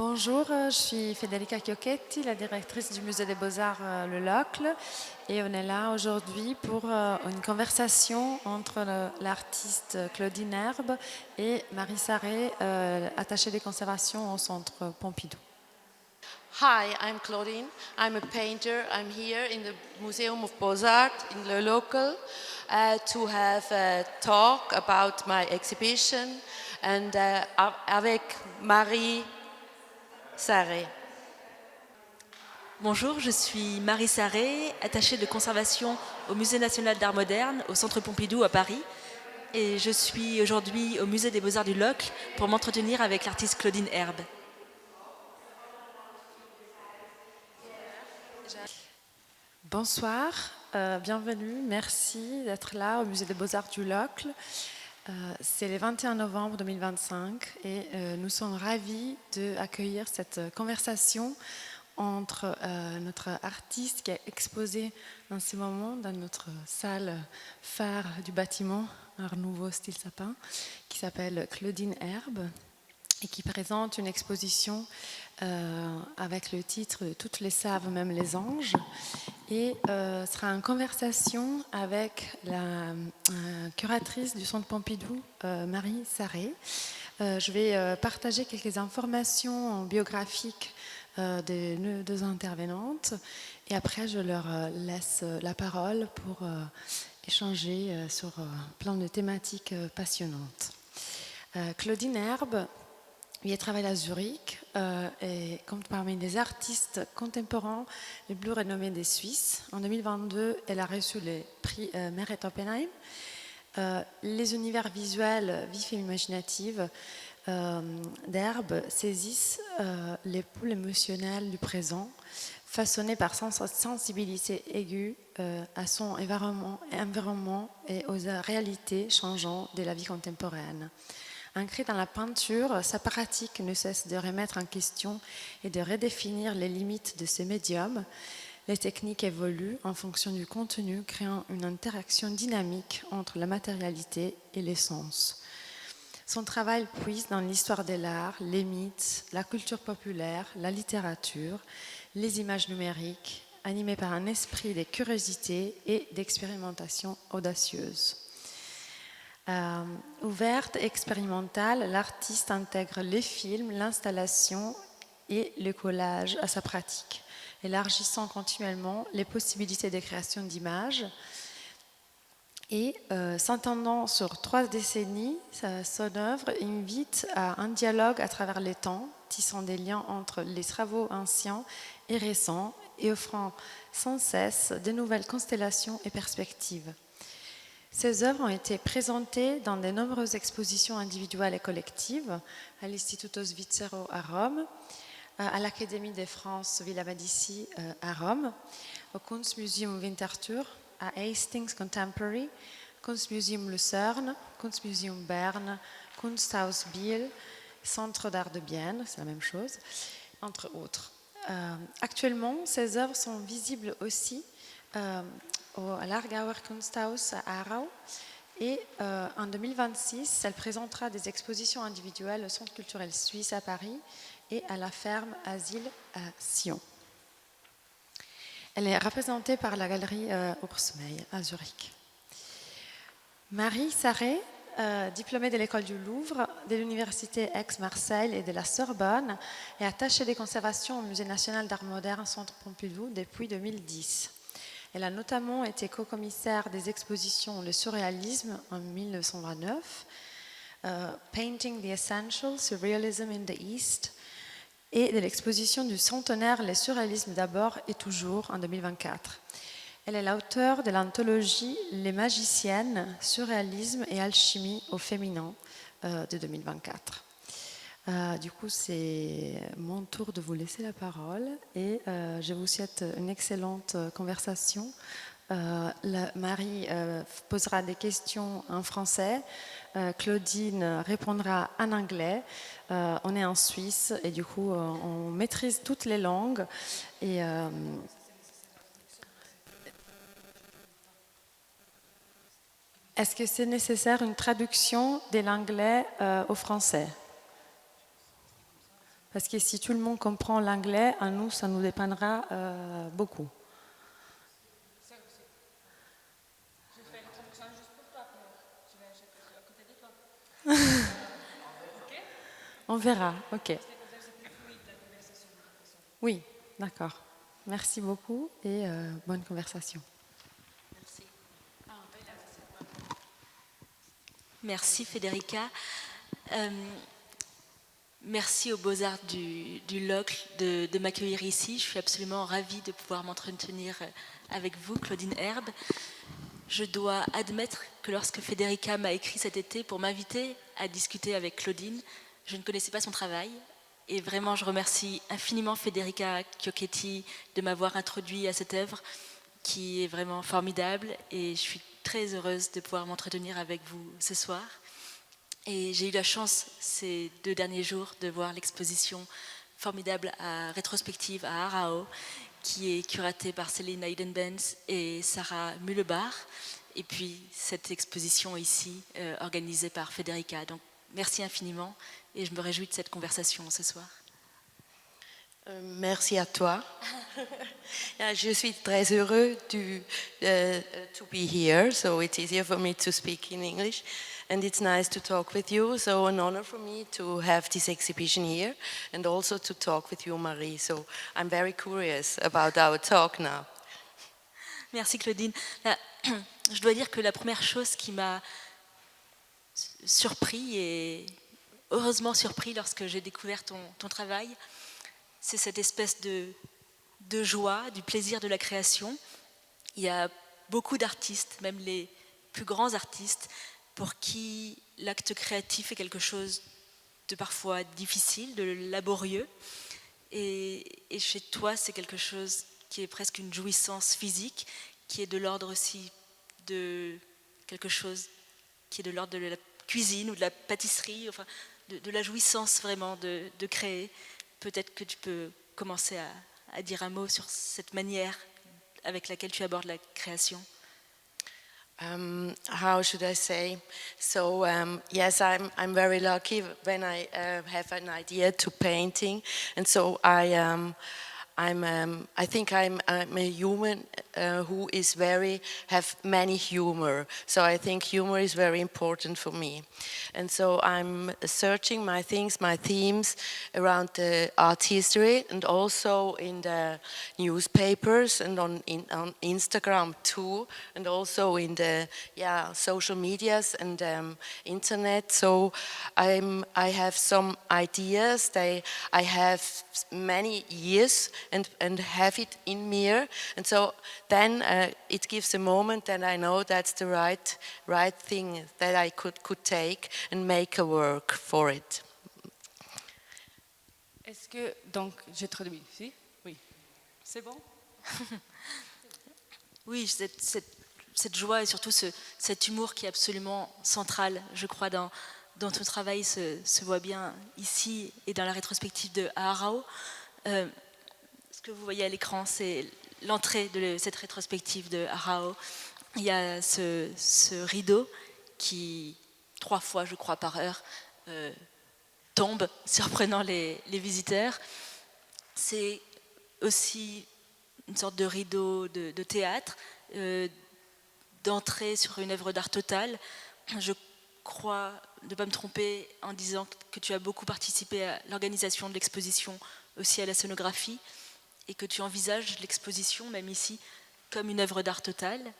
Bonjour, je suis Federica Chiocchetti, la directrice du Musée des Beaux-Arts Le Locle, et on est là aujourd'hui pour une conversation entre l'artiste Klodin Erb et Marie Sarré, attachée des conservations au Centre Pompidou. Hi, I'm Klodin. I'm a painter. I'm here in the Museum of Beaux-Arts in Le Locle to have a talk about my exhibition and avec Marie Sarré. Bonjour, je suis Marie Sarré, attachée de conservation au Musée national d'art moderne, au Centre Pompidou à Paris. Et je suis aujourd'hui au Musée des Beaux-Arts du Locle pour m'entretenir avec l'artiste Klodin Erb. Bonsoir, bienvenue, merci d'être là au Musée des Beaux-Arts du Locle. C'est le 21 novembre 2025 et nous sommes ravis d'accueillir cette conversation entre notre artiste qui est exposé en ce moment dans notre salle phare du bâtiment Art Nouveau style sapin, qui s'appelle Klodin Erb et qui présente une exposition avec le titre « Toutes les savent, même les anges ». Et sera en conversation avec la curatrice du Centre Pompidou, Marie Sarré. Je vais partager quelques informations biographiques des deux intervenantes et après je leur laisse la parole pour échanger sur plein de thématiques passionnantes. Klodin Erb, il travaille à Zurich et compte parmi les artistes contemporains les plus renommés des Suisses. En 2022, elle a reçu le prix Meret Oppenheim. Les univers visuels vifs et imaginatifs d'Erb saisissent les poules émotionnelles du présent, façonnées par sa sensibilité aiguë à son environnement et aux réalités changeantes de la vie contemporaine. Ancrée dans la peinture, sa pratique ne cesse de remettre en question et de redéfinir les limites de ce médium. Les techniques évoluent en fonction du contenu, créant une interaction dynamique entre la matérialité et les sens. Son travail puise dans l'histoire de l'art, les mythes, la culture populaire, la littérature, les images numériques, animées par un esprit de curiosité et d'expérimentation audacieuse. Ouverte et expérimentale, l'artiste intègre les films, l'installation et le collage à sa pratique, élargissant continuellement les possibilités de création d'images. Et s'entendant sur 3 décennies, son œuvre invite à un dialogue à travers les temps, tissant des liens entre les travaux anciens et récents et offrant sans cesse de nouvelles constellations et perspectives. Ces œuvres ont été présentées dans de nombreuses expositions individuelles et collectives à l'Istituto Svizzero à Rome, à l'Académie de France Villa Médici à Rome, au Kunstmuseum Winterthur, à Hastings Contemporary, Kunstmuseum Lucerne, Kunstmuseum Berne, Kunsthaus Biel, Centre d'art de Bienne, c'est la même chose, entre autres. Actuellement, ces œuvres sont visibles aussi à l'Aargauer Kunsthaus à Aarau et en 2026, elle présentera des expositions individuelles au Centre culturel suisse à Paris et à la ferme Asile à Sion. Elle est représentée par la galerie 𝒔𝒂𝒗𝒆𝒏𝒕 à Zurich. Marie Sarré, diplômée de l'école du Louvre, de l'université Aix-Marseille et de la Sorbonne, est attachée des conservations au Musée national d'art moderne Centre Pompidou depuis 2010. Elle a notamment été co-commissaire des expositions Le surréalisme en 1929, Painting the Essential, Surrealism in the East, et de l'exposition du centenaire Le surréalisme d'abord et toujours en 2024. Elle est l'auteure de l'anthologie Les magiciennes, surréalisme et alchimie au féminin de 2024. Du coup, c'est mon tour de vous laisser la parole et je vous souhaite une excellente conversation. Marie posera des questions en français, Klodin répondra en anglais. On est en Suisse et du coup, on maîtrise toutes les langues. Et, est-ce que c'est nécessaire une traduction de l'anglais au français ? Parce que si tout le monde comprend l'anglais, à nous, ça nous dépendra beaucoup. On verra, ok. Oui, d'accord. Merci beaucoup et bonne conversation. Merci Federica. Merci aux Beaux-Arts du Locle de m'accueillir ici. Je suis absolument ravie de pouvoir m'entretenir avec vous, Klodin Erb. Je dois admettre que lorsque Federica m'a écrit cet été pour m'inviter à discuter avec Klodin, je ne connaissais pas son travail. Et vraiment, je remercie infiniment Federica Chiocchetti de m'avoir introduit à cette œuvre qui est vraiment formidable. Et je suis très heureuse de pouvoir m'entretenir avec vous ce soir. Et j'ai eu la chance ces 2 derniers jours de voir l'exposition formidable rétrospective à Aarau, qui est curatée par Céline Heidenbenz et Sarah Mullebar. Et puis cette exposition ici, organisée par Federica. Donc merci infiniment et je me réjouis de cette conversation ce soir. Merci à toi. Je suis très heureux to be here, so it's easier for me to speak in English. And it's nice to talk with you, so an honor for me to have this exhibition here and also to talk with you, Marie. So I'm very curious about our talk now. Merci Claudine. Je dois dire que la première chose qui m'a surpris et heureusement surpris lorsque j'ai découvert ton travail, c'est cette espèce de joie, du plaisir de la création. Il y a beaucoup d'artistes, même les plus grands artistes, pour qui l'acte créatif est quelque chose de parfois difficile, de laborieux. Et chez toi, c'est quelque chose qui est presque une jouissance physique, qui est de l'ordre aussi de quelque chose qui est de l'ordre de la cuisine ou de la pâtisserie, enfin, de la jouissance vraiment de créer. Peut-être que tu peux commencer à dire un mot sur cette manière avec laquelle tu abordes la création. How should I say? So yes, I'm very lucky when I have an idea to painting, and so I think I'm a human who is have many humor. So I think humor is very important for me. And so I'm searching my themes around the art history and also in the newspapers and on Instagram too, and also in the social medias and internet. So I have some ideas. I have many years and have it in me, and so then it gives a moment that I know that's the right thing that I could take and make a work for it. Est-ce que, donc, j'ai traduit ici? Oui. C'est bon? Oui, cette joie et surtout cet humour qui est absolument central, je crois, dans ton travail se voit bien ici et dans la rétrospective de Aarau. Ce que vous voyez à l'écran, c'est l'entrée de cette rétrospective de Aarau. Il y a ce rideau qui, 3 fois, je crois, par heure, tombe, surprenant les visiteurs. C'est aussi une sorte de rideau de théâtre, d'entrée sur une œuvre d'art totale. Je crois ne pas me tromper en disant que tu as beaucoup participé à l'organisation de l'exposition, aussi à la scénographie, et que tu envisages l'exposition, même ici, comme une œuvre d'art totale.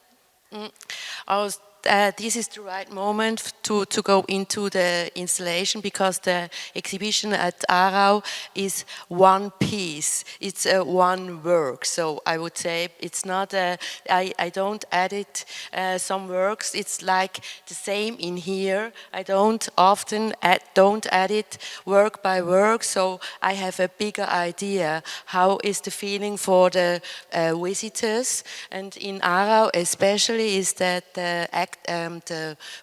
This is the right moment to go into the installation, because the exhibition at Aarau is one piece. It's one work. So I would say it's not. I don't edit some works. It's like the same in here. I don't often don't edit work by work. So I have a bigger idea. How is the feeling for the visitors? And in Aarau especially is that the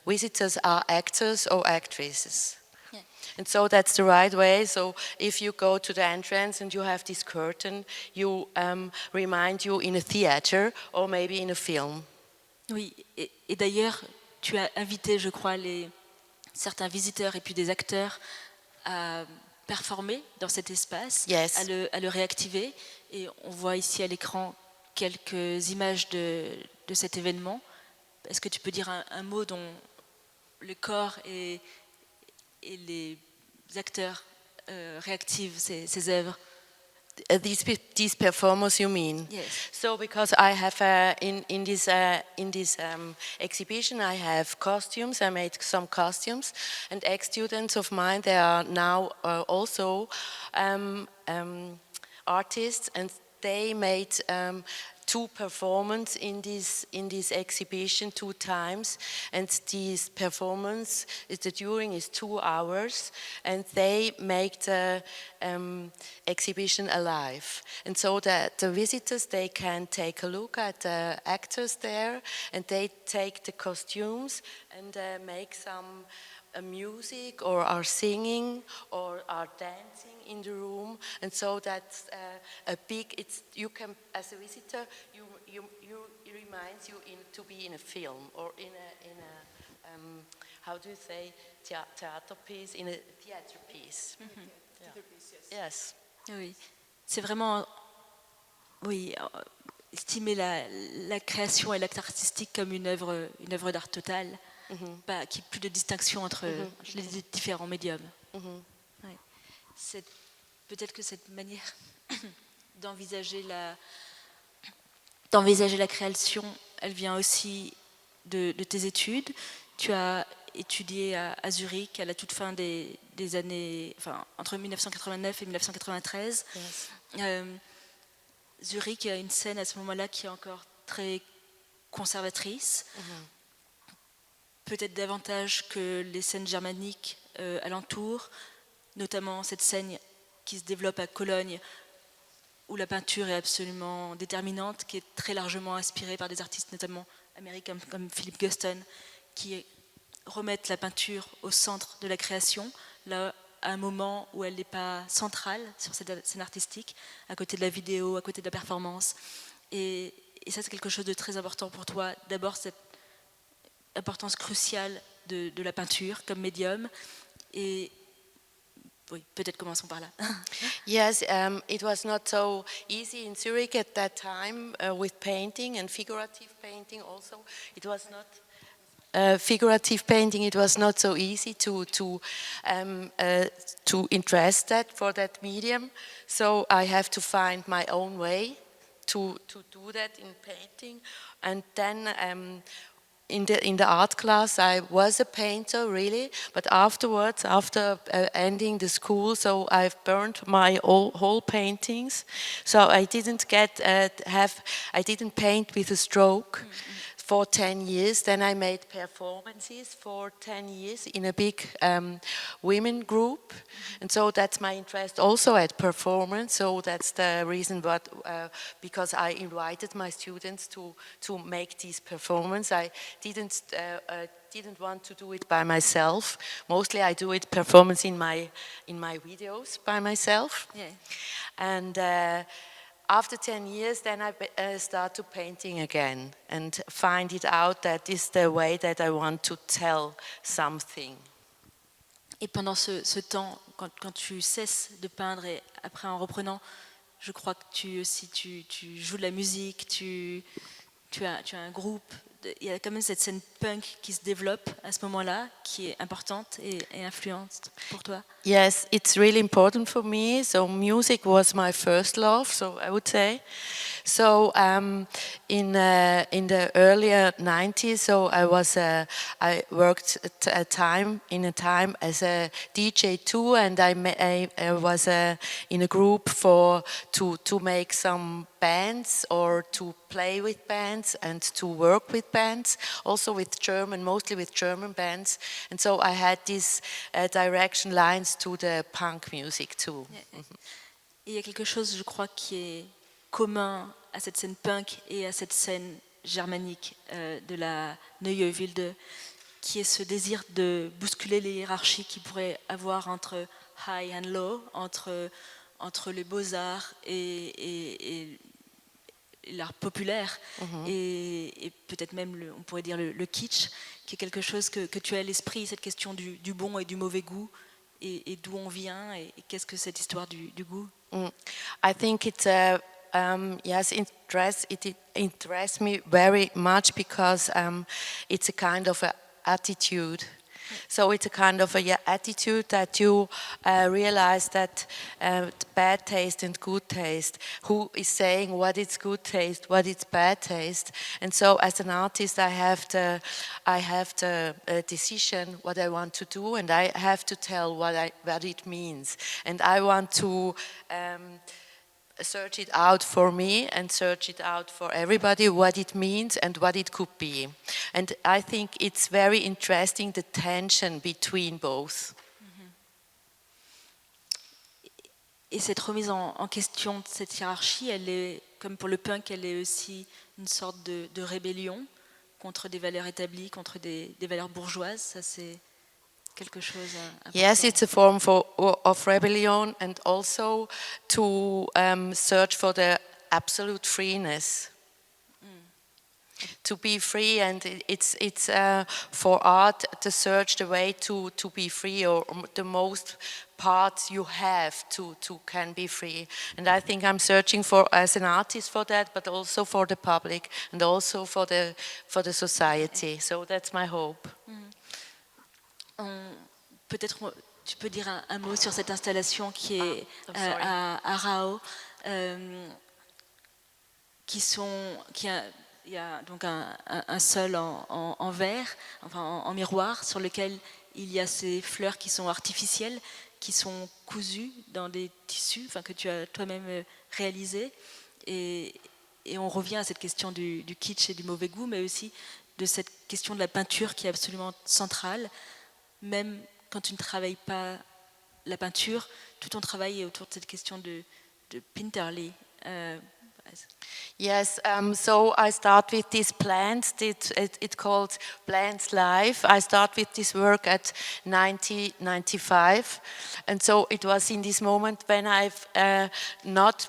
visitors are actors or actresses. Yeah. And so that's the right way. So if you go to the entrance and you have this curtain, you remind you in a theater or maybe in a film. Oui, et d'ailleurs, tu as invité, je crois, certains visiteurs et puis des acteurs à performer dans cet espace, Yes. à le réactiver. Et on voit ici à l'écran quelques images de cet événement. Est-ce que tu peux dire un mot dont le corps et les acteurs réactivent ces œuvres? These performers, you mean? Yes. So because I have in this exhibition, I have costumes. I made some costumes, and ex-students of mine, they are now also artists, and they made 2 performances in this exhibition 2 times, and this performance the during is 2 hours, and they make the exhibition alive, and so that the visitors, they can take a look at the actors there, and they take the costumes and make some music, or are singing, or are dancing in the room, and so that's a big. You can, as a visitor, it reminds you to be in a film, or in a how do you say, theater piece, in a theater piece. Mm-hmm. Yeah. Yes. Oui, c'est vraiment, oui, estimer la création et l'acte artistique comme une œuvre d'art totale, pas qu'il n'y ait plus de distinction entre les différents médiums. Ouais. Peut-être que cette manière d'envisager la création, elle vient aussi de tes études. Tu as étudié à Zurich à la toute fin des années, enfin, entre 1989 et 1993. Yes. Zurich a une scène à ce moment-là qui est encore très conservatrice, peut-être davantage que les scènes germaniques alentour, notamment cette scène qui se développe à Cologne, où la peinture est absolument déterminante, qui est très largement inspirée par des artistes notamment américains comme Philip Guston, qui remettent la peinture au centre de la création, là, à un moment où elle n'est pas centrale sur cette scène artistique, à côté de la vidéo, à côté de la performance. Et ça, c'est quelque chose de très important pour toi. D'abord, cette importance cruciale de la peinture comme médium. Et oui, peut-être commençons par là. Yes, it was not so easy in Zurich at that time with painting and figurative painting also. It was not figurative painting. It was not so easy to interest that for that medium. So I have to find my own way to do that in painting, and then. In the art class, I was a painter, really, but afterwards, after ending the school, so I've burned my whole paintings. So I didn't I didn't paint with a stroke for 10 years. Then I made performances for 10 years in a big women group, and so that's my interest also at performance. So that's the reason, because I invited my students to make these performances. I didn't want to do it by myself. Mostly I do it performance in my videos by myself. Yeah. And after 10 years, then I start to painting again and find it out that is the way that I want to tell something. Et pendant ce temps, quand tu cesses de peindre et après en reprenant, je crois que tu joues de la musique, tu as un groupe. Il y a quand même cette scène punk qui se développe à ce moment-là, qui est importante et influente pour toi. Yes, it's really important for me. So music was my first love, so I would say. So in the earlier 90s, so I worked a time as a DJ too, and I was in a group to make some bands or to play with bands and to work with bands, also mostly with German bands, and so I had these direction lines to the punk music too. Yeah. Il y a quelque chose, je crois, qui est commun à cette scène punk et à cette scène germanique de la Neue Wilde, qui est ce désir de bousculer les hiérarchies qu'il pourrait avoir entre high and low, entre les beaux-arts et l'art populaire, et peut-être même, on pourrait dire, le kitsch, qui est quelque chose que tu as à l'esprit, cette question du bon et du mauvais goût, et d'où on vient et qu'est-ce que cette histoire du goût? I think it's yes, it interests me very much because it's a kind of a attitude. So it's a kind of a attitude that you realize that bad taste and good taste, who is saying what is good taste, what is bad taste. And so as an artist, I have the decision what I want to do, and I have to tell what it means. And I want to search it out for me and search it out for everybody, what it means and what it could be. And I think it's very interesting, the tension between both. Et cette remise en question de cette hiérarchie, elle est, comme pour le punk, elle est aussi une sorte de rébellion contre des valeurs établies, contre des valeurs bourgeoises. Ça, c'est quelque chose important. Yes, it's a form of rebellion and also to search for the absolute freeness. To be free, and it's for art to search the way to be free, or the most parts you have to can be free. And I think I'm searching for, as an artist, for that, but also for the public and also for the society. So that's my hope. Peut-être tu peux dire un mot sur cette installation qui est à Rao, il y a donc un sol en verre, enfin en miroir, sur lequel il y a ces fleurs qui sont artificielles, qui sont cousues dans des tissus, enfin que tu as toi-même réalisé, et on revient à cette question du kitsch et du mauvais goût, mais aussi de cette question de la peinture qui est absolument centrale, même quand tu ne travailles pas la peinture, tout ton travail est autour de cette question de painterly. Yes, so I start with these plants. It's called Plants Life. I start with this work at 1995, and so it was in this moment when I've not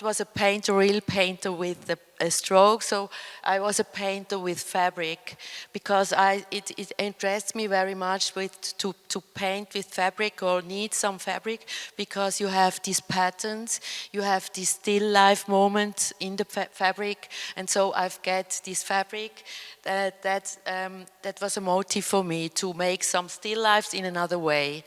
was a painter, real painter with a stroke. So I was a painter with fabric, because it interests me very much to paint with fabric, or need some fabric, because you have these patterns, you have these still life moments in the fabric, and so I've got this fabric that was a motive for me to make some still lifes in another way.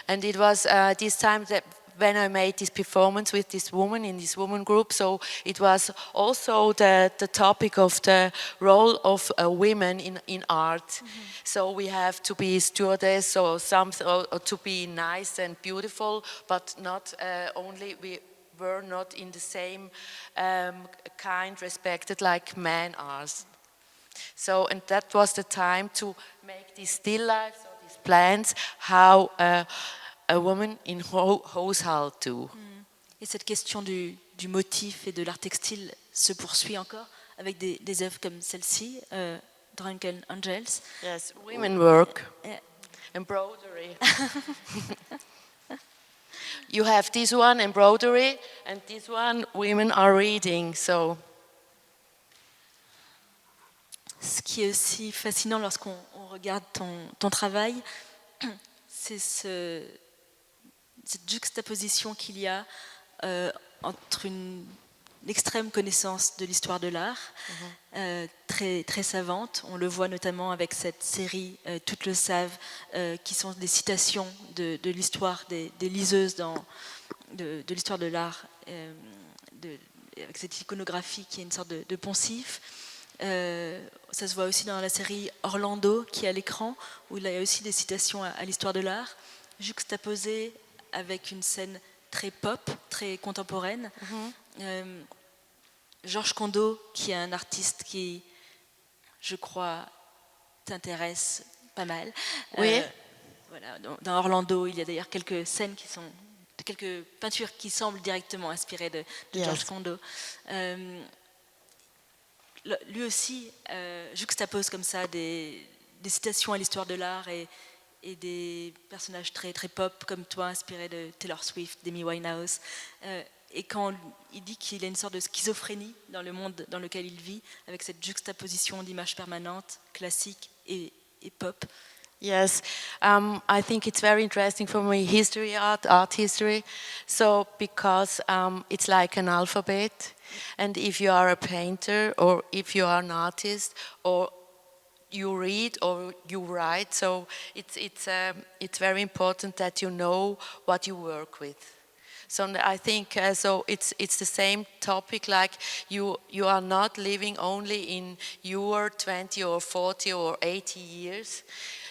And it was this time that when I made this performance with this woman in this woman group, so it was also the topic of the role of women in art. Mm-hmm. So we have to be stewardess, or to be nice and beautiful, but not only we were not in the same kind respected like men are. So, and that was the time to make these still lifes, or these plants, how a woman in household too. Et cette question du motif et de l'art textile se poursuit encore avec des œuvres comme celle-ci, Drunken Angels. Yes, women work, embroidery. You have this one, embroidery, and this one, women are reading. So. Ce qui est aussi fascinant lorsqu'on regarde ton travail, c'est cette juxtaposition qu'il y a entre une extrême connaissance de l'histoire de l'art, très, très savante. On le voit notamment avec cette série Toutes le savent, qui sont des citations de l'histoire des liseuses de l'histoire de l'art, avec cette iconographie qui est une sorte de poncif. Ça se voit aussi dans la série Orlando qui est à l'écran, où il y a aussi des citations à l'histoire de l'art, juxtaposées avec une scène très pop, très contemporaine. Georges Condo, qui est un artiste qui, je crois, t'intéresse pas mal. Oui. Voilà, dans Orlando, il y a d'ailleurs quelques scènes qui sont, quelques peintures qui semblent directement inspirées de Georges Condo. Lui aussi juxtapose comme ça des citations à l'histoire de l'art et des personnages très, très pop comme toi, inspirés de Taylor Swift, d'Amy Winehouse. Et quand il dit qu'il a une sorte de schizophrénie dans le monde dans lequel il vit, avec cette juxtaposition d'images permanentes, classiques et pop. Yes, I think it's very interesting for me, art history. So, because it's like an alphabet, and if you are a painter, or if you are an artist, or you read or you write, so it's very important that you know what you work with. So I think so it's the same topic, like you are not living only in your 20 or 40 or 80 years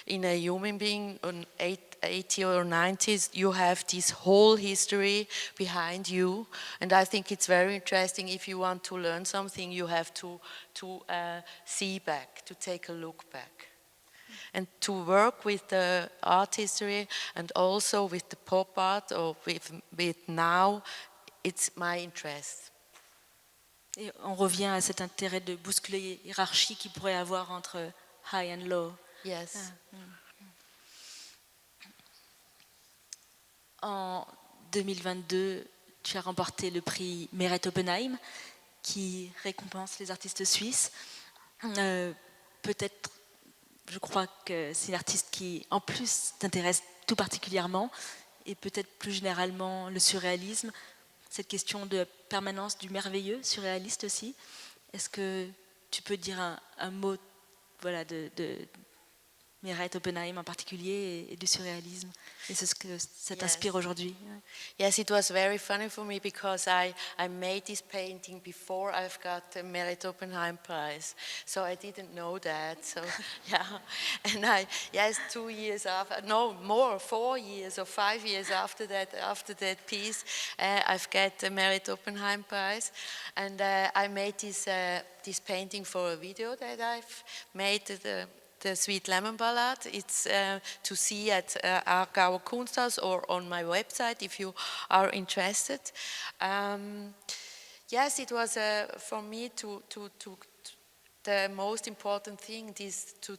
in a human being on 80 or 90s. You have this whole history behind you, and I think it's very interesting. If you want to learn something, you have to see back, to take a look back. And to work with the art history and also with the pop art, or with now, it's my interest. Et on revient à cet intérêt de bousculer hiérarchie qu'il pourrait avoir entre high and low. Yes. En 2022, tu as remporté le prix Meret Oppenheim, qui récompense les artistes suisses. Peut-être, je crois que c'est une artiste qui, en plus, t'intéresse tout particulièrement, et peut-être plus généralement le surréalisme, cette question de permanence du merveilleux, surréaliste aussi. Est-ce que tu peux dire un mot, voilà, de Meret Oppenheim en particulier, et du surréalisme, et c'est ce que ça t'inspire aujourd'hui? Yes, it was very funny for me, because I made this painting before I've got the Meret Oppenheim Prize, so I didn't know that. So yeah, and 2 years after, no more, 4 years or 5 years after that piece, I've got the Meret Oppenheim Prize, and I made this painting for a video that I've made. The Sweet Lemon Ballad. It's to see at 𝒂𝒏𝒕 Kunsthaus or on my website if you are interested. Yes, it was for me to the most important thing is to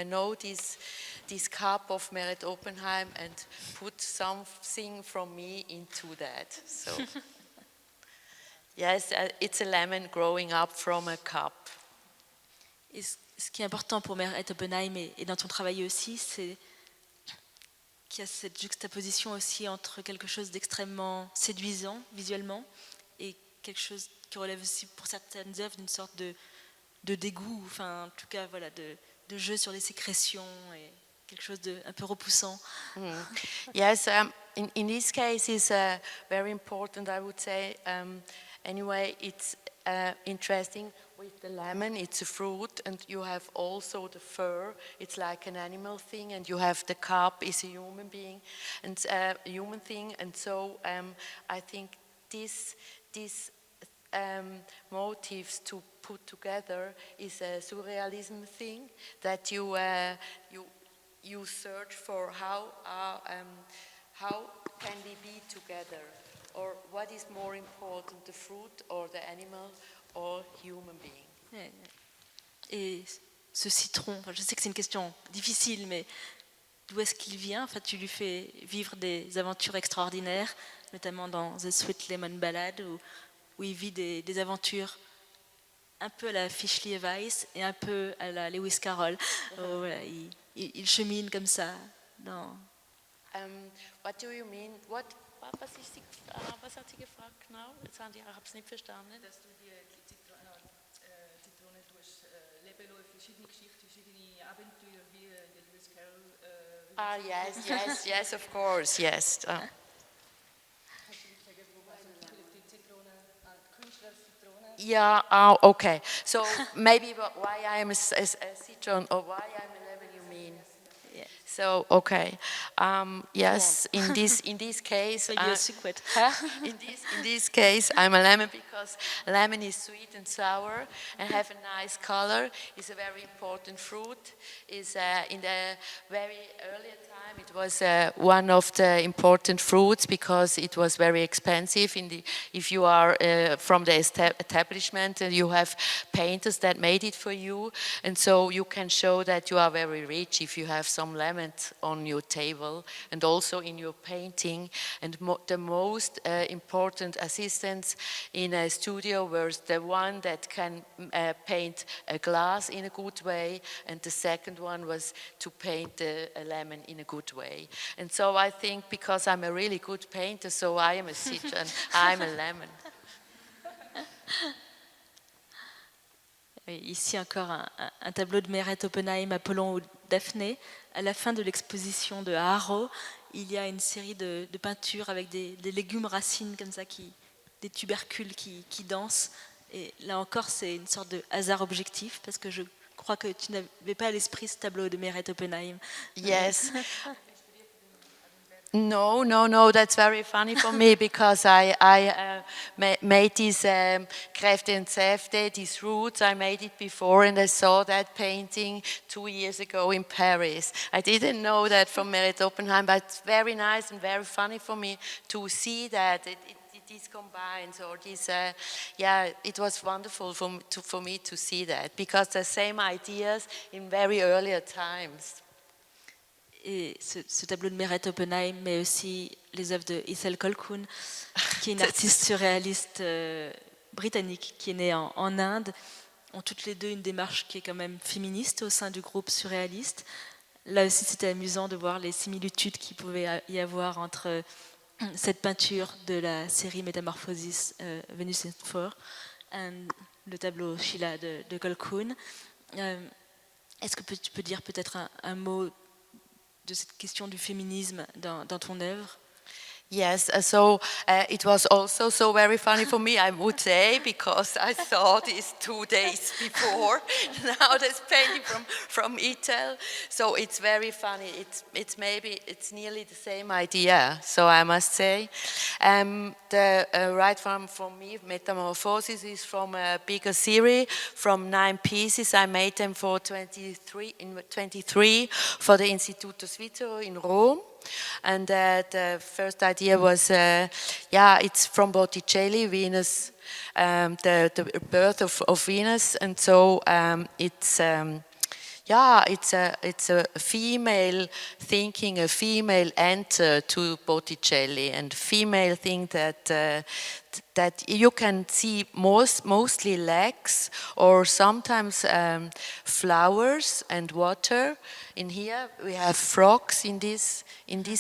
know this cup of Meret Oppenheim and put something from me into that. So yes, it's a lemon growing up from a cup. Ce qui est important pour Meret Oppenheim et dans ton travail aussi, c'est qu'il y a cette juxtaposition aussi entre quelque chose d'extrêmement séduisant visuellement et quelque chose qui relève aussi pour certaines œuvres d'une sorte de dégoût, enfin en tout cas voilà, de jeu sur les sécrétions et quelque chose de un peu repoussant. Yes, in this case is very important, I would say. Anyway, it's interesting. With the lemon, it's a fruit, and you have also the fur. It's like an animal thing, and you have the cup is a human being, and a human thing. And so I think these motifs to put together is a surrealism thing that you search for how can we be together, or what is more important, the fruit or the animal or human being. Et ce citron, enfin, je sais que c'est une question difficile, mais d'où est-ce qu'il vient? Enfin, tu lui fais vivre des aventures extraordinaires, notamment dans The Sweet Lemon Ballad, où il vit des aventures un peu à la Fischli Weiss et un peu à la Lewis Carroll. Voilà, il chemine comme ça. What do you mean? Was hat sie gefragt genau? Jetzt habe ich es nicht verstanden. Dass du die Zitronen leben lassen, verschiedene Geschichten, verschiedene Abenteuer wie Lewis Carroll. Yes, of course, yes. Yeah, okay. So maybe why I am a citron, or why I'm a lemon, you mean? So okay, yes. In this case, in this case, I'm a lemon, because lemon is sweet and sour and have a nice color. It's a very important fruit. Is in the very earlier time, it was one of the important fruits, because it was very expensive. If you are from the establishment, and you have painters that made it for you, and so you can show that you are very rich if you have some lemon element on your table and also in your painting. And the most important assistants in a studio were the one that can paint a glass in a good way, and the second one was to paint a lemon in a good way. And so I think because I'm a really good painter, so I am a citron, I'm a lemon. Ici encore un tableau de 𝒂𝒏𝒕, Apollon ou Daphné. À la fin de l'exposition de Haro, il y a une série de peintures avec des légumes racines comme ça, des tubercules qui dansent. Et là encore, c'est une sorte de hasard objectif parce que je crois que tu n'avais pas à l'esprit ce tableau de 𝒂𝒏𝒕. Yes. No, that's very funny for me because I made this 𝒂𝒏𝒕, these roots, I made it before and I saw that painting 2 years ago in Paris. I didn't know that from 𝒂𝒏𝒕, but it's very nice and very funny for me to see that this combines, or this, it was wonderful for me to see that because the same ideas in very earlier times. Et ce tableau de 𝒂𝒏𝒕, mais aussi les œuvres de 𝒔𝒂𝒗𝒆𝒏𝒕, qui est une artiste surréaliste britannique qui est née en Inde, ont toutes les deux une démarche qui est quand même féministe au sein du groupe surréaliste. Là aussi, c'était amusant de voir les similitudes qu'il pouvait y avoir entre cette peinture de la série Métamorphosis, Venus and Fur, et le tableau Sheila de Colquhoun. Est-ce que tu peux dire peut-être un mot de cette question du féminisme dans ton œuvre? Yes, so it was also so very funny for me, I would say, because I saw this 2 days before. Now this painting from Italy, so it's very funny. It's nearly the same idea. So I must say, the right from me, Metamorphosis is from a bigger series, from 9 pieces. I made them for 23 for the Istituto Svizzero in Rome. And the first idea was, it's from Botticelli, Venus, the birth of Venus, and so it's a female thinking, a female enter to Botticelli, and female think that you can see mostly legs or sometimes flowers and water. In here we have frogs in this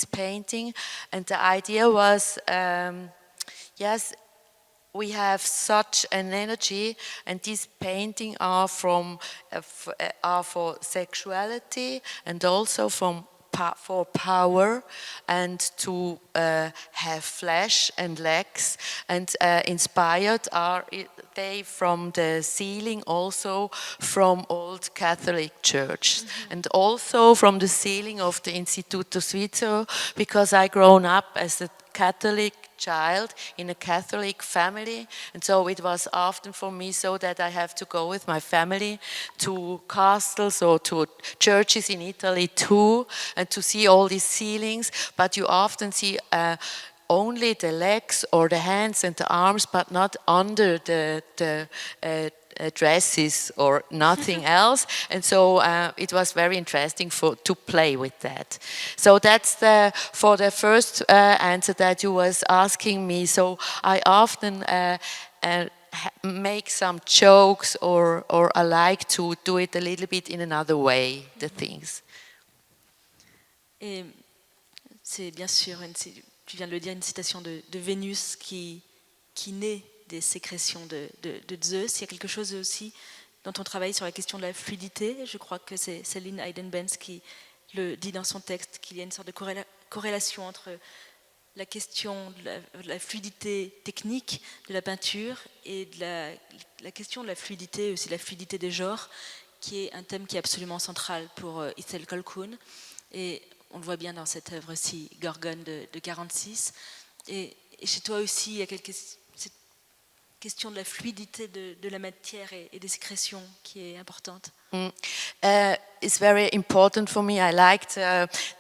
painting, and the idea was, we have such an energy, and these paintings are for sexuality and also for power, and to have flesh and legs, and inspired are they from the ceiling, also from old Catholic Church, and also from the ceiling of the Istituto Svizzero, because I grown up as a Catholic child in a Catholic family, and so it was often for me so that I have to go with my family to castles or to churches in Italy too, and to see all these ceilings, but you often see only the legs or the hands and the arms, but not under the dresses or nothing else, and so it was very interesting to play with that. So that's for the first answer that you was asking me. So I often make some jokes, or I like to do it a little bit in another way, the things. Et c'est bien sûr, tu viens de le dire, une citation de Vénus qui naît des sécrétions de Zeus. Il y a quelque chose aussi dans ton travail sur la question de la fluidité. Je crois que c'est Céline Heidenbenz qui le dit dans son texte, qu'il y a une sorte de corrélation entre la question de la fluidité technique de la peinture et de la question de la fluidité, aussi la fluidité des genres, qui est un thème qui est absolument central pour 𝒔𝒂𝒗𝒆𝒏𝒕. Et on le voit bien dans cette œuvre-ci, Gorgone de 46. Et chez toi aussi, il y a question de la fluidité de la matière et des sécrétions qui est importante. It's very important for me. I liked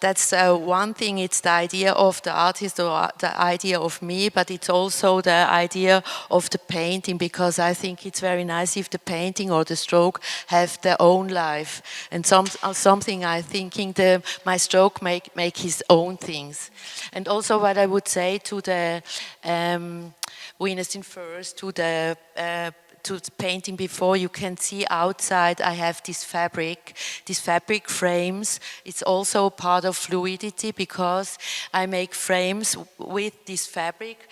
that's one thing. It's the idea of the artist or the idea of me, but it's also the idea of the painting, because I think it's very nice if the painting or the stroke have their own life, and something I thinking my stroke make his own things. And also what I would say to the winners in first, to the painting before, you can see outside I have these fabric frames. It's also part of fluidity, because I make frames with this fabric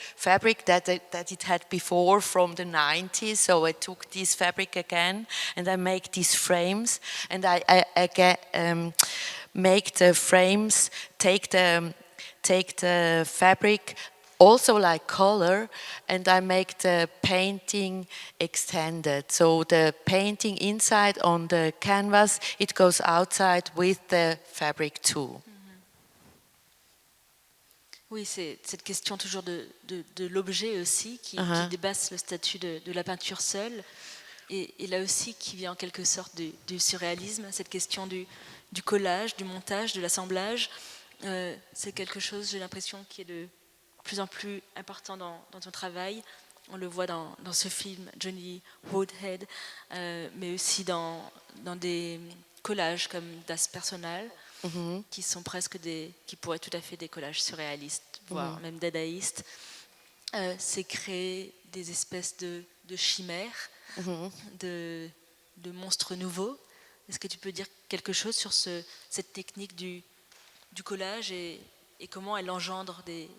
that it had before from the 90s. So I took this fabric again and I make these frames, and I make the frames, take the fabric also like color, and I make the painting extended. So the painting inside on the canvas, it goes outside with the fabric too. Oui, c'est cette question toujours de l'objet aussi qui dépasse le statut de la peinture seule, et là aussi qui vient en quelque sorte du surréalisme, cette question du collage, du montage, de l'assemblage. C'est quelque chose, j'ai l'impression, qui est de plus en plus important dans ton travail. On le voit dans ce film, Johnny Woodhead, mais aussi dans des collages comme Das Personal, qui sont presque qui pourraient être tout à fait des collages surréalistes, voire même dadaïstes. C'est créer des espèces de chimères, de monstres nouveaux. Est-ce que tu peux dire quelque chose sur cette technique du collage et comment elle engendre des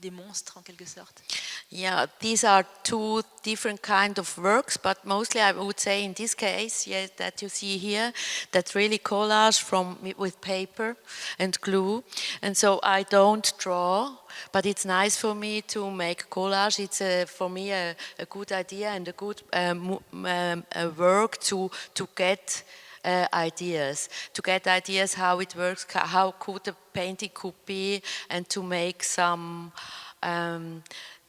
monstres en quelque sorte? Yeah, these are two different kind of works, but mostly I would say in this case, yes, that you see here, that's really collage with paper and glue. And so I don't draw, but it's nice for me to make collage. It's for me a good idea and a good work to get ideas how it works, how could the painting could be, and to make some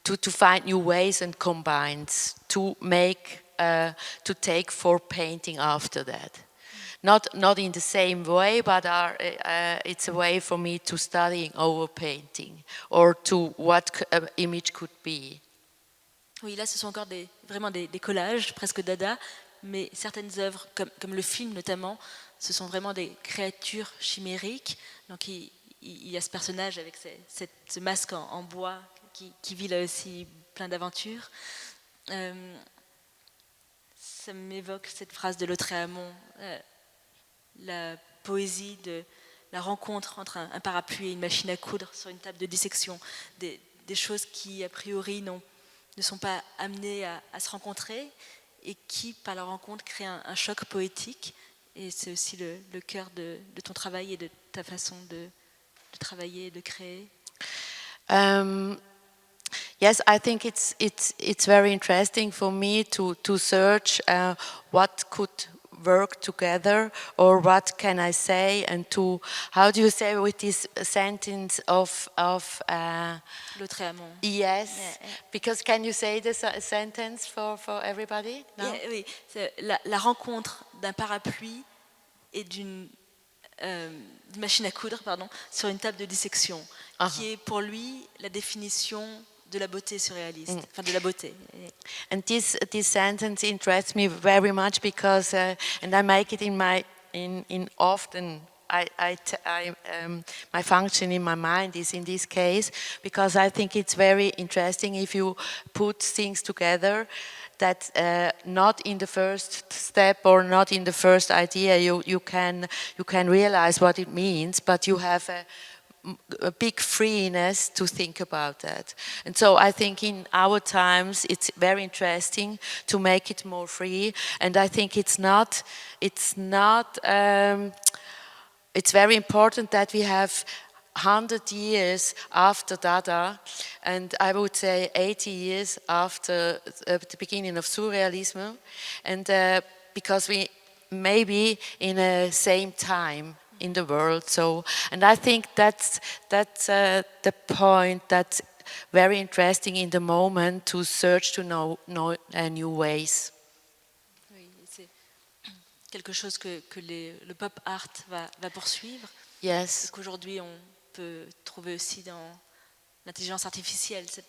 to find new ways and combines to make to take for painting after that. Not in the same way, but it's a way for me to studying over painting or to what image could be. Oui, là ce sont encore vraiment des collages presque dada, mais certaines œuvres, comme le film notamment, ce sont vraiment des créatures chimériques. Donc il y a ce personnage avec ce masque en bois qui vit là aussi plein d'aventures. Ça m'évoque cette phrase de Lautréamont, la poésie de la rencontre entre un parapluie et une machine à coudre sur une table de dissection, des choses qui a priori ne sont pas amenées à se rencontrer, et qui, par la rencontre, crée un choc poétique. Et c'est aussi le cœur de ton travail et de ta façon de travailler et de créer. Yes, I think it's very interesting for me to search what could work together, or what can I say, and to, how do you say with this sentence of Lautréamont. Yes, yeah. Because can you say this sentence for everybody? No? Yeah, oui, c'est la rencontre d'un parapluie et d'une machine à coudre, pardon, sur une table de dissection, qui est pour lui la définition de la beauté surréaliste, enfin de la beauté. And this sentence interests me very much because, and I make it in often. My function in my mind is in this case, because I think it's very interesting if you put things together that not in the first step or not in the first idea you can realize what it means, but you have a big freeness to think about that. And so I think in our times it's very interesting to make it more free, and I think it's very important that we have 100 years after Dada, and I would say 80 years after the beginning of Surrealism, and because we may be in the same time in the world. So, and I think that's the point, that very interesting in the moment to search to know new ways. Oui, c'est quelque chose que le pop art va poursuivre. Yes. Qu'aujourd'hui on peut trouver aussi dans l'intelligence artificielle, cette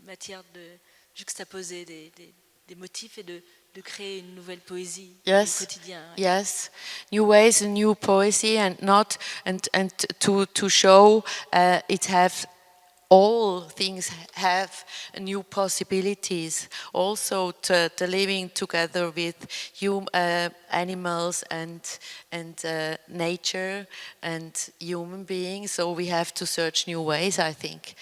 matière de juxtaposer des motifs et de créer une nouvelle poésie du quotidien. Oui. Yes, new ways and new poesy, and to show it have all things have new possibilities. Also, the living together with animals and nature and human beings. So we have to search new ways, I think,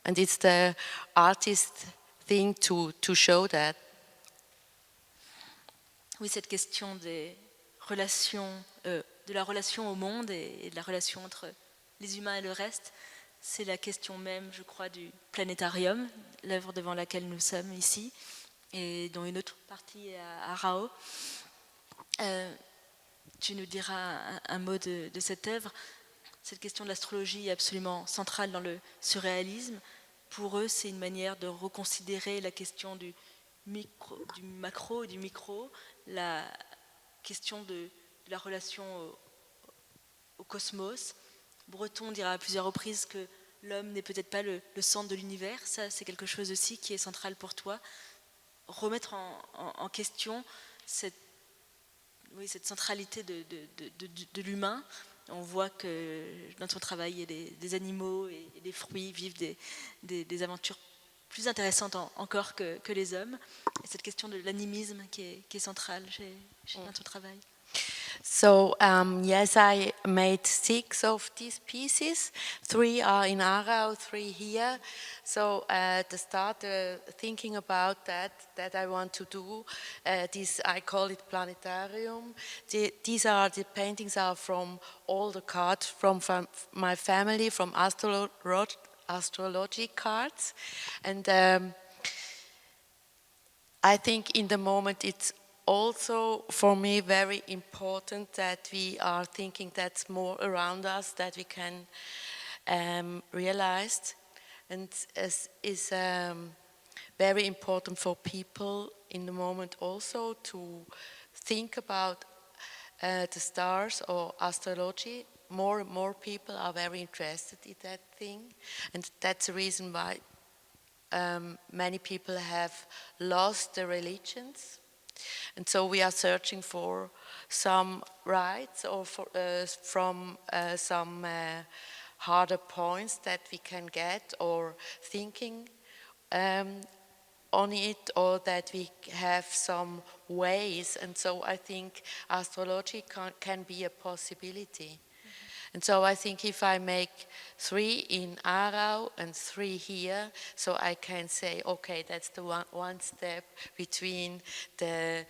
and it's the artist thing to show that. Oui, cette question des relations, de la relation au monde et de la relation entre les humains et le reste, c'est la question même, je crois, du planétarium, l'œuvre devant laquelle nous sommes ici, et dont une autre partie est à Rao. Tu nous diras un mot de cette œuvre. Cette question de l'astrologie est absolument centrale dans le surréalisme. Pour eux, c'est une manière de reconsidérer la question du macro et du micro, la question de la relation au cosmos. Breton dira à plusieurs reprises que l'homme n'est peut-être pas le centre de l'univers. Ça, c'est quelque chose aussi qui est central pour toi. Remettre en question cette centralité de l'humain. On voit que dans ton travail, il y a des animaux et des fruits vivent des aventures plus intéressantes encore que les hommes. Et cette question de l'animisme qui est centrale dans ton travail. So yes, I made 6 of these pieces. 3 are in Aarau, 3 here. So to start thinking about that I want to do, this I call it planetarium. These are the paintings are from all the cards from my family, from astrology cards, and I think in the moment it's also for me very important that we are thinking that's more around us that we can realize, and is very important for people in the moment also to think about the stars or astrology. More and more people are very interested in that thing, and that's the reason why many people have lost their religions. And so we are searching for some rights or from some harder points that we can get, or thinking on it, or that we have some ways. And so I think astrology can be a possibility. And so I think if I make 3 in Aarau and 3 here, so I can say, okay, that's the one step between the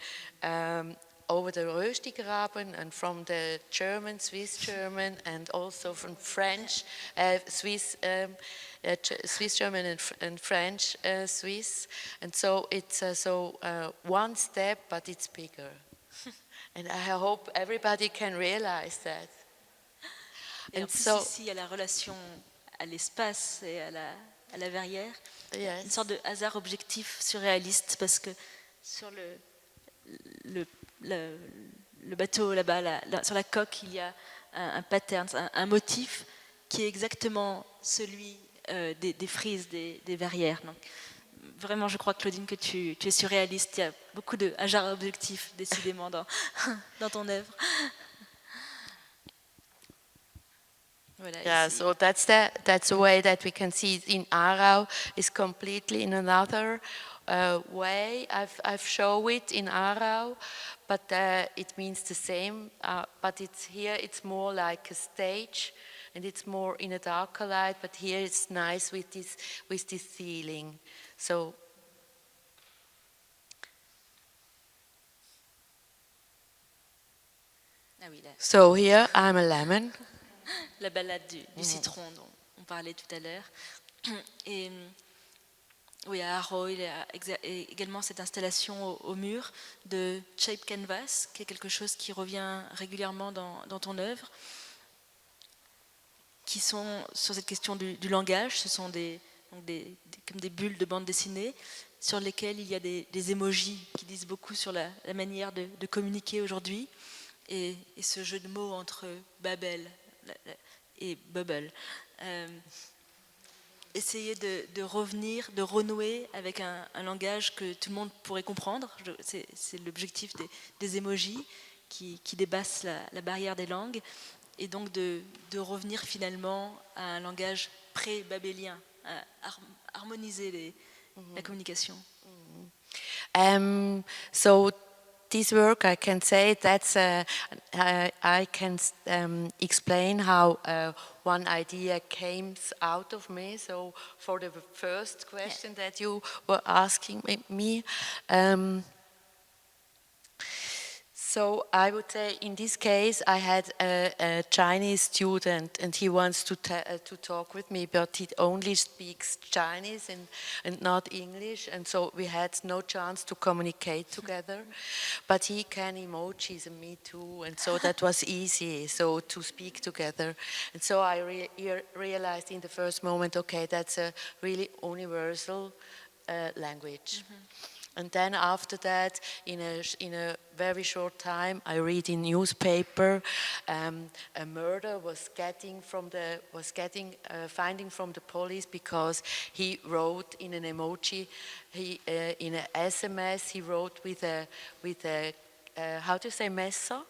over the Röstigraben and from the German, Swiss German, and also from French, Swiss German and French Swiss. And so it's one step, but it's bigger. And I hope everybody can realize that. Et en plus, ici, il y a la relation à l'espace et à la verrière. Yes. Une sorte de hasard objectif surréaliste, parce que sur le bateau là-bas, sur la coque, il y a un pattern, un motif qui est exactement celui des frises, des verrières. Donc, vraiment, je crois, Claudine, que tu es surréaliste. Il y a beaucoup de hasard objectif, décidément, dans ton œuvre. Voilà, yeah, ici. so that's the way that we can see it in Aarau is completely in another way. I've shown it in Aarau, but it means the same. But it's more like a stage, and it's more in a darker light. But here it's nice with this ceiling. So. Ah oui, là. So here I'm a lemon. La balade du citron dont on parlait tout à l'heure. Et oui, à Haro, il y a également cette installation au mur de 𝒂𝒏𝒕, qui est quelque chose qui revient régulièrement dans ton œuvre, qui sont sur cette question du langage. Ce sont des donc comme des bulles de bande dessinée, sur lesquelles il y a des emojis qui disent beaucoup sur la manière de communiquer aujourd'hui, et ce jeu de mots entre Babel et Bubble. Essayer de revenir, de renouer avec un langage que tout le monde pourrait comprendre. C'est l'objectif des emojis qui dépassent la barrière des langues, et donc de revenir finalement à un langage pré-babélien, harmoniser la communication. So this work, I can say that's I can explain how one idea came out of me. So for the first question that you were asking me, so I would say in this case I had a Chinese student, and he wants to talk with me, but he only speaks Chinese and not English, and so we had no chance to communicate together. But he can emojis and me too, and so that was easy, so to speak together. And so I realized in the first moment, okay, that's a really universal language. And then after that, in a very short time, I read in newspaper a murder was finding from the police because he wrote in an emoji, in an SMS, he wrote with a how do you say messer?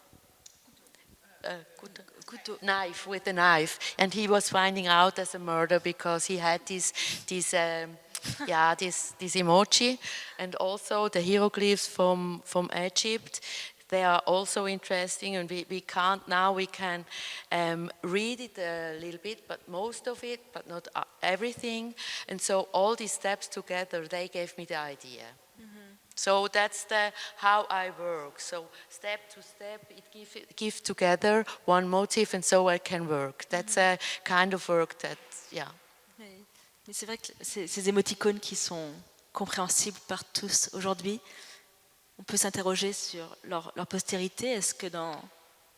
Knife, with a knife, and he was finding out as a murder because he had this emoji. And also the hieroglyphs from Egypt, they are also interesting, and we can read it a little bit, but most of it, but not everything. And so all these steps together, they gave me the idea. So that's how I work. So step to step, it gives together one motif, and so I can work. That's a kind of work that, yeah. Mais c'est vrai que ces émoticônes qui sont compréhensibles par tous aujourd'hui, on peut s'interroger sur leur postérité. Est-ce que dans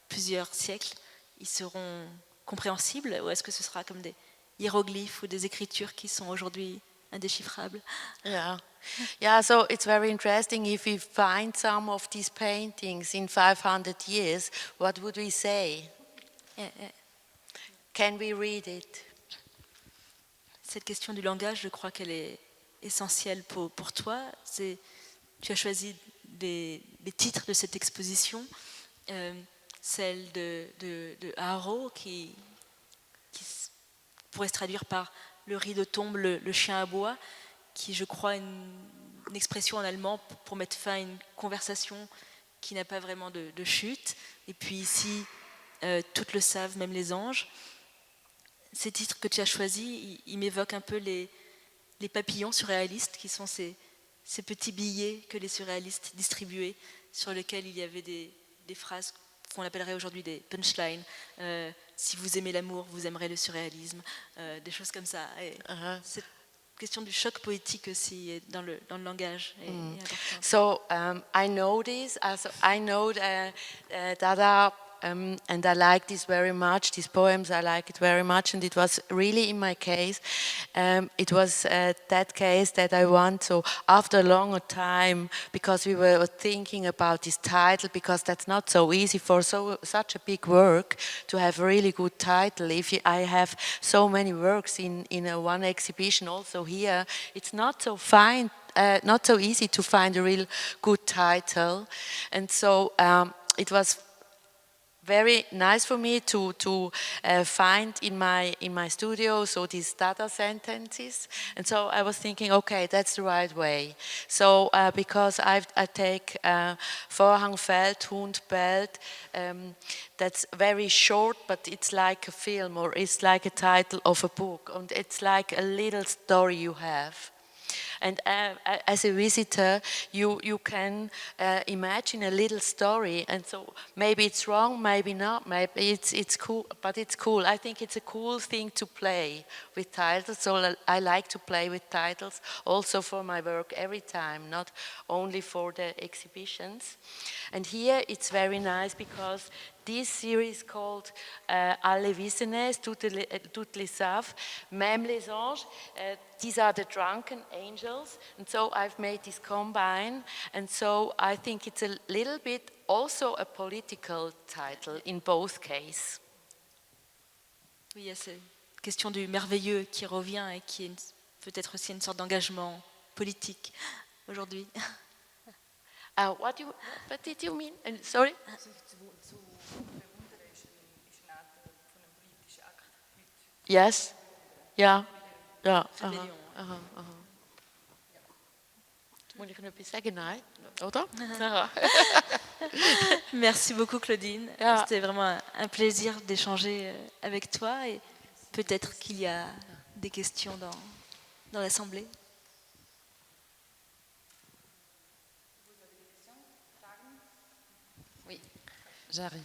plusieurs siècles, ils seront compréhensibles, ou est-ce que ce sera comme des hiéroglyphes ou des écritures qui sont aujourd'hui indéchiffrables? Yeah, so it's very interesting. If we find some of these paintings in 500 years, what would we say? Can we read it? Cette question du langage, je crois qu'elle est essentielle pour toi. Tu as choisi les titres de cette exposition, celle de Haro, qui pourrait se traduire par le rideau tombe, le chien aboie, qui, je crois, une expression en allemand pour mettre fin à une conversation qui n'a pas vraiment de chute. Et puis ici, toutes le savent, même les anges. Ces titres que tu as choisis, ils m'évoquent un peu les papillons surréalistes, qui sont ces petits billets que les surréalistes distribuaient, sur lesquels il y avait des phrases qu'on appellerait aujourd'hui des punchlines. Si vous aimez l'amour, vous aimerez le surréalisme. Des choses comme ça. Et cette question du choc poétique aussi dans le langage est importante. So I know this. I know Dada. And I like this very much, these poems, I like it very much, and it was really in my case, it was that case that I want to, after a longer time, because we were thinking about this title, because that's not so easy for such a big work to have a really good title. I have so many works in one exhibition also here, it's not so fine, not so easy to find a real good title, and so it was very nice for me to find in my studio so these data sentences, and so I was thinking, okay, that's the right way. So because I take Vorhang fällt, Hund bellt, that's very short, but it's like a film, or it's like a title of a book, and it's like a little story you have. And as a visitor, you can imagine a little story, and so maybe it's wrong, maybe not, maybe it's cool, but it's cool. I think it's a cool thing to play with titles, so I like to play with titles also for my work every time, not only for the exhibitions. And here it's very nice because this series called Alle Wissenness, toutes les savent, même les anges. These are the drunken angels, and so I've made this combine, and so I think it's a little bit also a political title in both cases. Oui, il y a cette question du merveilleux qui revient et qui est peut-être aussi une sorte d'engagement politique aujourd'hui. What did you mean? Sorry? Yes. Ja. Ja. Moet ik nog iets zeggen? Nee. Oder? Merci beaucoup Claudine. Ja. C'était vraiment un plaisir d'échanger avec toi et peut-être qu'il y a des questions dans l'assemblée. Oui, j'arrive.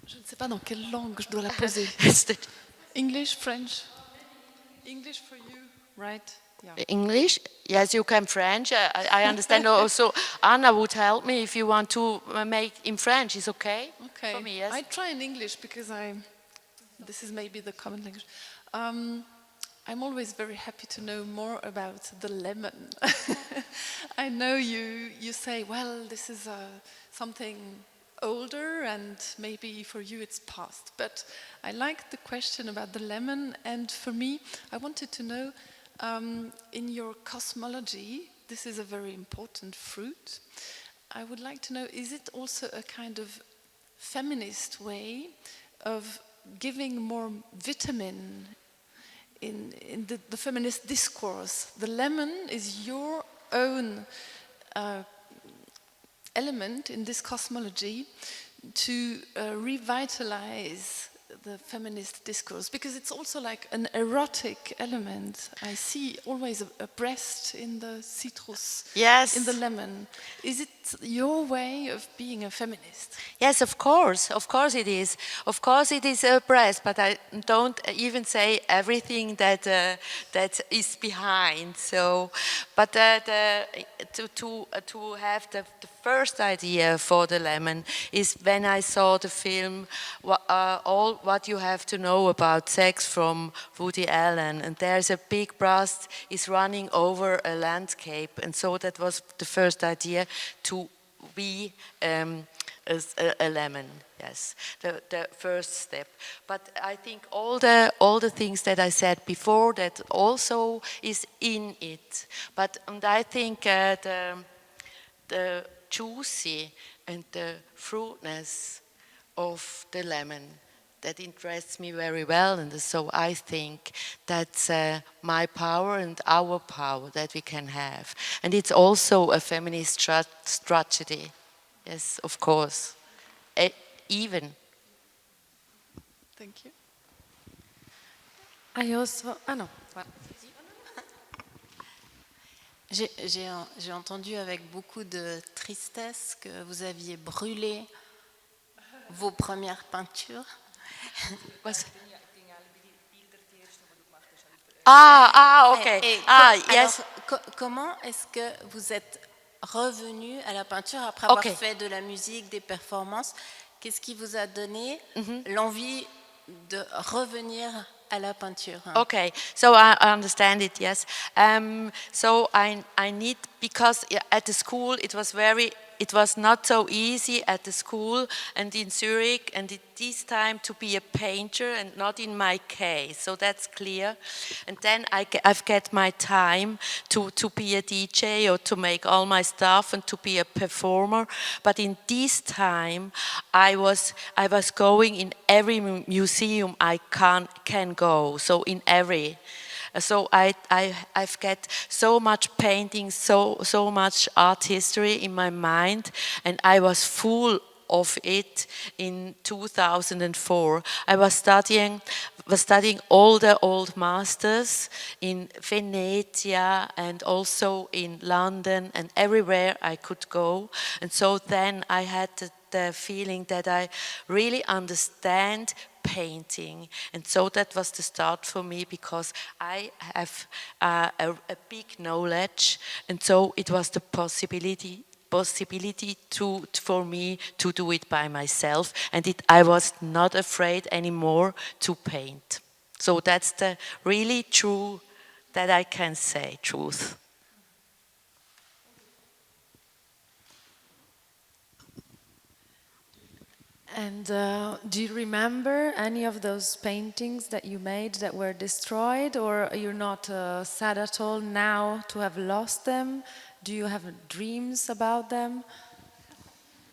Je ne sais pas dans quelle langue je dois la poser. English, French? English for you, right? Yeah. English? Yes, you can French. I understand also. Anna would help me if you want to make in French. It's okay, Okay. for me, yes? I try in English because this is maybe the common language. I'm always very happy to know more about the lemon. I know you say, well, this is something older and maybe for you it's past. But I like the question about the lemon, and for me, I wanted to know, in your cosmology, this is a very important fruit. I would like to know, is it also a kind of feminist way of giving more vitamin in the feminist discourse? The lemon is your own element in this cosmology to revitalize the feminist discourse, because it's also like an erotic element. I see always a breast in the citrus, Yes. in the lemon. Is it your way of being a feminist? Yes, of course it is. Of course it is a breast, but I don't even say everything that is behind. So, but to have the first idea for the lemon is when I saw the film All What You Have to Know About Sex from Woody Allen, and there's a big breast is running over a landscape, and so that was the first idea to be a lemon. Yes, the first step. But I think all the things that I said before, that also is in it. And I think the juicy and the fruitness of the lemon, that interests me very well, and so I think that's my power and our power that we can have. And it's also a feminist strategy. Yes, of course. Even. Thank you. I also... Ah non, voilà. J'ai entendu avec beaucoup de tristesse que vous aviez brûlé vos premières peintures. Ok. Yes. Alors, comment est-ce que vous êtes revenu à la peinture après avoir fait de la musique, des performances? Qu'est-ce qui vous a donné l'envie de revenir à la peinture? Okay, so I understand it. Yes. So I need, because at the school it was not so easy at the school and in Zurich, and this time to be a painter, and not in my case, so that's clear. And then I've got my time to be a DJ or to make all my stuff and to be a performer. But in this time, I was going in every museum I can go. So in every. So I've got so much painting, so much art history in my mind, and I was full of it in 2004. I was studying all the old masters in Venezia and also in London and everywhere I could go. And so then I had the feeling that I really understand painting, and so that was the start for me, because I have a big knowledge, and so it was the possibility possibility for me to do it by myself, and I was not afraid anymore to paint. So that's the really true that I can say, truth. And do you remember any of those paintings that you made that were destroyed, or you're not sad at all now to have lost them? Do you have dreams about them?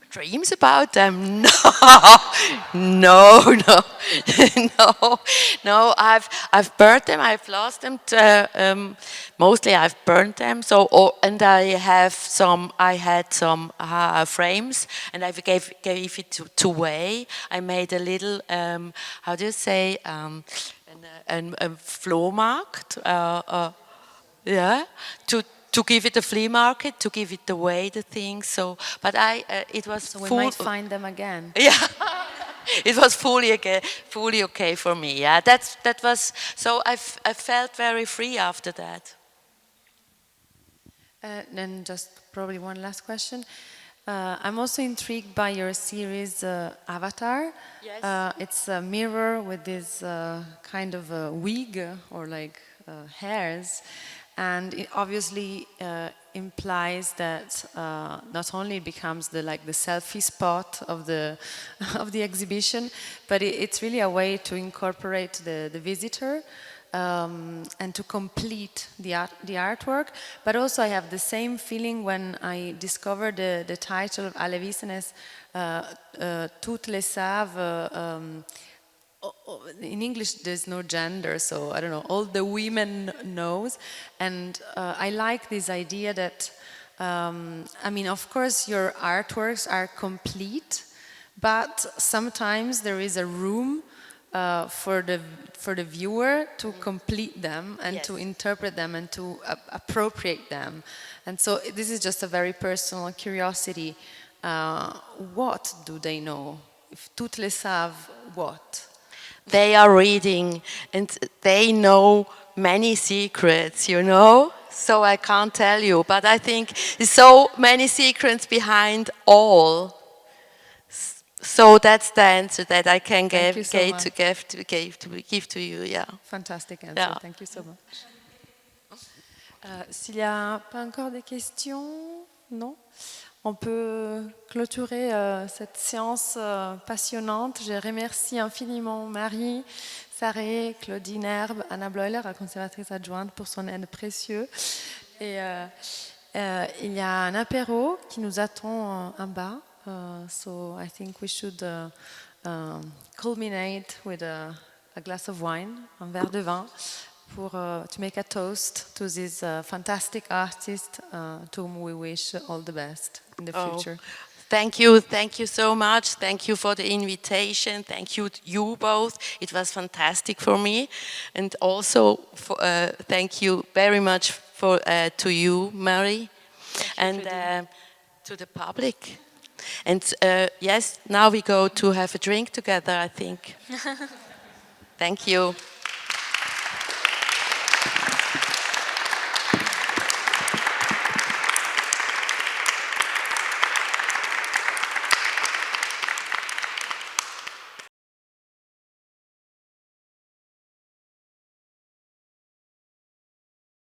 Dreams about them? No, no, no. I've burned them. I've lost them. Mostly, I've burned them. So, and I had some frames, and I gave it away. I made a little, how do you say, a Flohmarkt, yeah, to give it a flea market, to give it away, the things. So, but it was. So we might find them again. Yeah, it was fully okay for me. Yeah, that was. So I felt very free after that. And just probably one last question. I'm also intrigued by your series Avatar. Yes. It's a mirror with this kind of a wig or like hairs. And it obviously implies that not only it becomes the selfie spot of the exhibition, but it's really a way to incorporate the visitor and to complete the artwork. But also I have the same feeling when I discovered the title of Alevisenes, toutes les savent. In English there's no gender, so I don't know, all the women knows. And I like this idea that I mean, of course your artworks are complete, but sometimes there is a room for the viewer to complete them and Yes. to interpret them and to appropriate them. And so this is just a very personal curiosity. What do they know? If toutes les savent, what? They are reading, and they know many secrets, you know? So I can't tell you, but I think there's so many secrets behind all. So that's the answer that I can give to you, yeah. Fantastic answer, Yeah. thank you so much. S'il n'y a pas encore des questions, non? On peut clôturer cette séance passionnante. Je remercie infiniment Marie Sarré, Klodin Erb, Bleuler, la conservatrice adjointe, pour son aide précieuse. Et il y a un apéro qui nous attend en bas. So I think we should culminate with a glass of wine, un verre de vin, to make a toast to this fantastic artist to whom we wish all the best in the future. Thank you so much. Thank you for the invitation. Thank you both. It was fantastic for me, and also thank you very much to you, Marie, and to the public. And yes, now we go to have a drink together, I think. Thank you.